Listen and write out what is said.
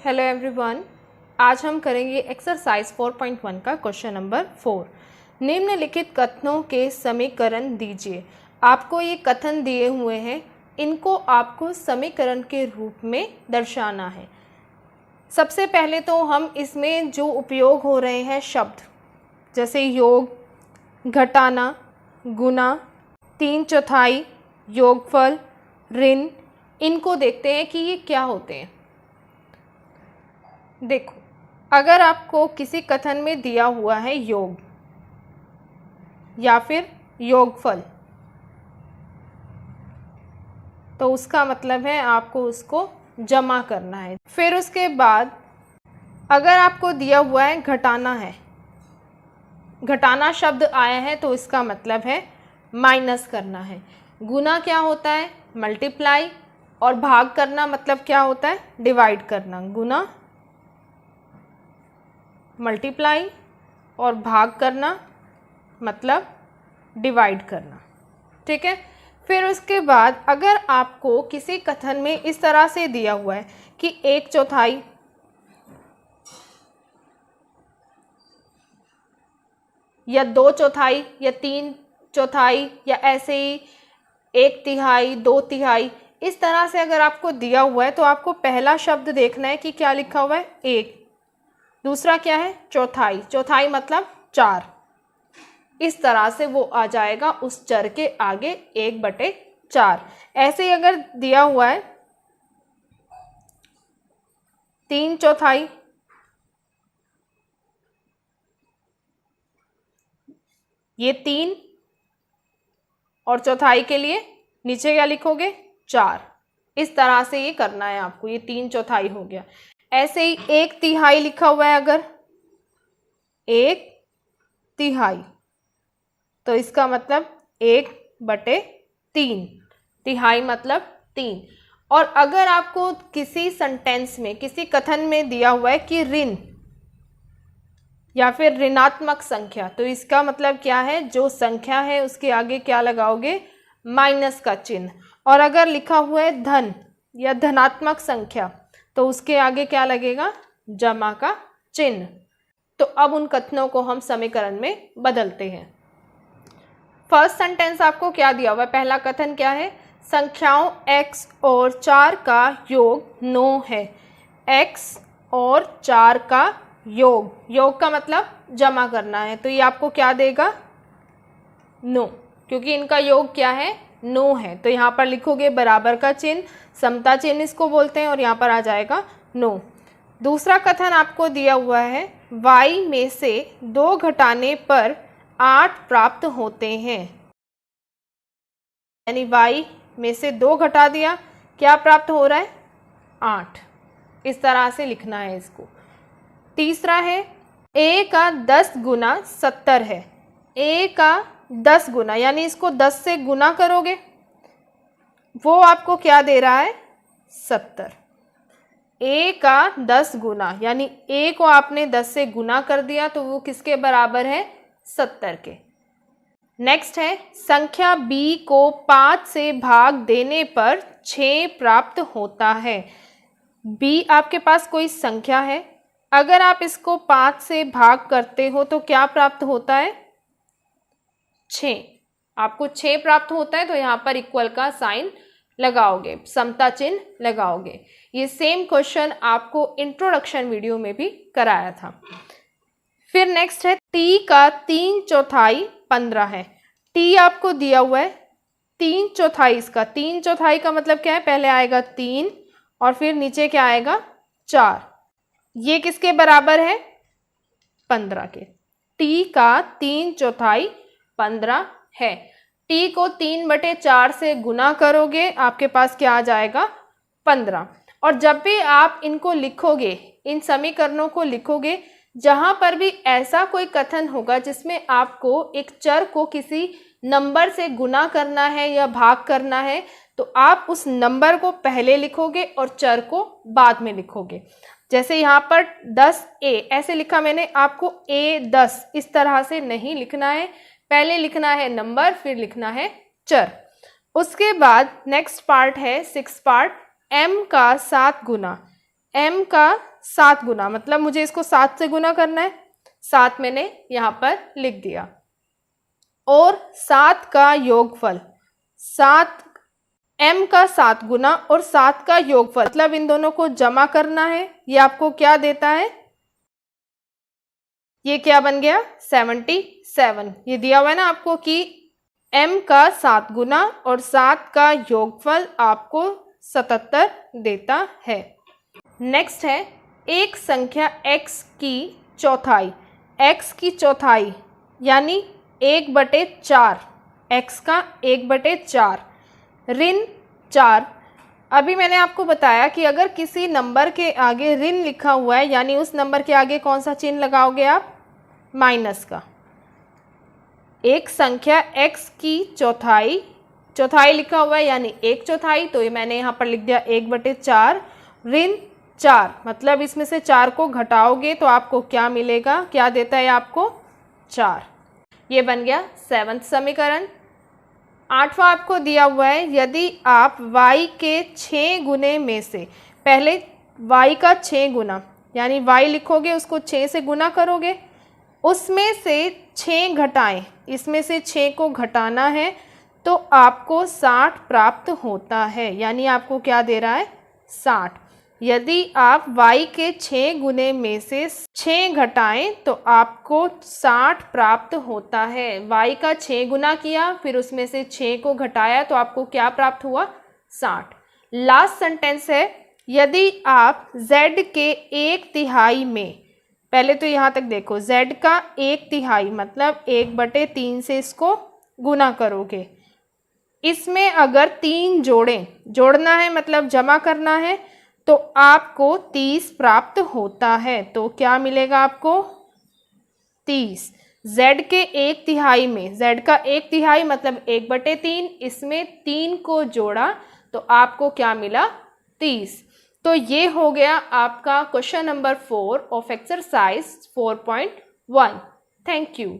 Hello everyone, आज हम करेंगे एक्सरसाइज 4.1 का क्वेश्चन नंबर 4। निम्नलिखित कथनों के समीकरण दीजिए। आपको ये कथन दिए हुए हैं, इनको आपको समीकरण के रूप में दर्शाना है। सबसे पहले तो हम इसमें जो उपयोग हो रहे हैं शब्द, जैसे योग, घटाना, गुना, 3/4, योगफल, ऋण, इनको देखते हैं कि ये क्या होते हैं। देखो, अगर आपको किसी कथन में दिया हुआ है योग या फिर योगफल, तो उसका मतलब है आपको उसको जमा करना है। फिर उसके बाद अगर आपको दिया हुआ है घटाना है, घटाना शब्द आया है तो इसका मतलब है माइनस करना है। गुना क्या होता है? मल्टीप्लाई, और भाग करना मतलब क्या होता है? डिवाइड करना। गुना, मल्टीप्लाई और भाग करना मतलब डिवाइड करना। ठीक है। फिर उसके बाद अगर आपको किसी कथन में इस तरह से दिया हुआ है कि 1/4 या 2/4 या 3/4 या ऐसे ही 1/3, 2/3, इस तरह से अगर आपको दिया हुआ है तो आपको पहला शब्द देखना है कि क्या लिखा हुआ है, 1। दूसरा क्या है? चौथाई। चौथाई मतलब 4। इस तरह से वो आ जाएगा उस चर के आगे 1/4। ऐसे ही अगर दिया हुआ है 3/4, ये 3 और चौथाई के लिए नीचे क्या लिखोगे? 4। इस तरह से ये करना है आपको। ये 3/4 हो गया। ऐसे ही 1/3 लिखा हुआ है, अगर 1/3 तो इसका मतलब 1/3। तिहाई मतलब 3। और अगर आपको किसी सेंटेंस में, किसी कथन में दिया हुआ है कि ऋण या फिर ऋणात्मक संख्या, तो इसका मतलब क्या है? जो संख्या है उसके आगे क्या लगाओगे? माइनस का चिन्ह। और अगर लिखा हुआ है धन या धनात्मक संख्या, तो उसके आगे क्या लगेगा? जमा का चिन्ह। तो अब उन कथनों को हम समीकरण में बदलते हैं। फर्स्ट सेंटेंस आपको क्या दिया हुआ है? पहला कथन क्या है? संख्याओं x और 4 का योग 9 है। x और 4 का योग, योग का मतलब जमा करना है, तो ये आपको क्या देगा? 9, क्योंकि इनका योग क्या है? 9 है। तो यहाँ पर लिखोगे बराबर का चिन्ह, समता चिन्ह इसको बोलते हैं, और यहाँ पर आ जाएगा 9। दूसरा कथन आपको दिया हुआ है y में से 2 घटाने पर 8 प्राप्त होते हैं। यानी y में से 2 घटा दिया, क्या प्राप्त हो रहा है? 8। इस तरह से लिखना है इसको। तीसरा है a का 10 गुना 70 है। a का 10 गुना, यानी इसको 10 से गुना करोगे, वो आपको क्या दे रहा है? 70। a का 10 गुना, यानी a को आपने 10 से गुना कर दिया, तो वो किसके बराबर है? 70 के। नेक्स्ट है संख्या b को 5 से भाग देने पर 6 प्राप्त होता है। b आपके पास कोई संख्या है, अगर आप इसको 5 से भाग करते हो तो क्या प्राप्त होता है? 6। आपको 6 प्राप्त होता है, तो यहाँ पर इक्वल का साइन लगाओगे, समता चिन्ह लगाओगे। ये सेम क्वेश्चन आपको इंट्रोडक्शन वीडियो में भी कराया था। फिर नेक्स्ट है t का 3/4 15 है। t आपको दिया हुआ है 3/4, इसका 3/4 का मतलब क्या है? पहले आएगा 3 और फिर नीचे क्या आएगा? 4। ये किसके बराबर है? 15 के। t का 3/4 15 है। t को 3/4 से गुना करोगे, आपके पास क्या आ जाएगा? 15। और जब भी आप इनको लिखोगे, इन समीकरणों को लिखोगे, जहां पर भी ऐसा कोई कथन होगा जिसमें आपको एक चर को किसी नंबर से गुना करना है या भाग करना है, तो आप उस नंबर को पहले लिखोगे और चर को बाद में लिखोगे। जैसे यहाँ पर 10a ऐसे लिखा मैंने, आपको a10 इस तरह से नहीं लिखना है। पहले लिखना है नंबर, फिर लिखना है चर। उसके बाद नेक्स्ट पार्ट है 6 पार्ट, m का 7 गुना। m का 7 गुना, मतलब मुझे इसको 7 से गुना करना है, 7 मैंने यहाँ पर लिख दिया। और 7 का योगफल, 7 m का 7 गुना और 7 का योगफल, मतलब इन दोनों को जमा करना है। ये आपको क्या देता है, ये क्या बन गया 77। ये दिया हुआ है ना आपको कि m का 7 गुना और 7 का योगफल आपको 77 देता है। नेक्स्ट है एक संख्या x की चौथाई, x की चौथाई यानी 1/4, x का 1/4 ऋण 4। अभी मैंने आपको बताया कि अगर किसी नंबर के आगे ऋण लिखा हुआ है यानी उस नंबर के आगे कौन सा चिन्ह लगाओगे आप, माइनस का। एक संख्या x की चौथाई, चौथाई लिखा हुआ है यानी 1/4, तो ये मैंने यहाँ पर लिख दिया 1/4 ऋण 4, मतलब इसमें से 4 को घटाओगे तो आपको क्या मिलेगा, क्या देता है आपको 4। ये बन गया 7वां समीकरण। 8वां आपको दिया हुआ है यदि आप y के 6 गुने में से, पहले y का 6 गुना यानी y लिखोगे उसको 6 से गुना करोगे, उसमें से 6 घटाएं, इसमें से 6 को घटाना है तो आपको 60 प्राप्त होता है, यानी आपको क्या दे रहा है 60। यदि आप y के 6 गुने में से 6 घटाएं तो आपको 60 प्राप्त होता है। y का 6 गुना किया फिर उसमें से 6 को घटाया तो आपको क्या प्राप्त हुआ 60। लास्ट सेंटेंस है यदि आप z के 1/3 में, पहले तो यहाँ तक देखो z का 1/3 मतलब 1/3 से इसको गुना करोगे, इसमें अगर 3 जोड़ना है मतलब जमा करना है तो आपको 30 प्राप्त होता है। तो क्या मिलेगा आपको 30। z के 1/3 में, z का 1/3 मतलब 1/3, इसमें 3 को जोड़ा तो आपको क्या मिला 30। तो ये हो गया आपका question number 4 of exercise 4.1। Thank you.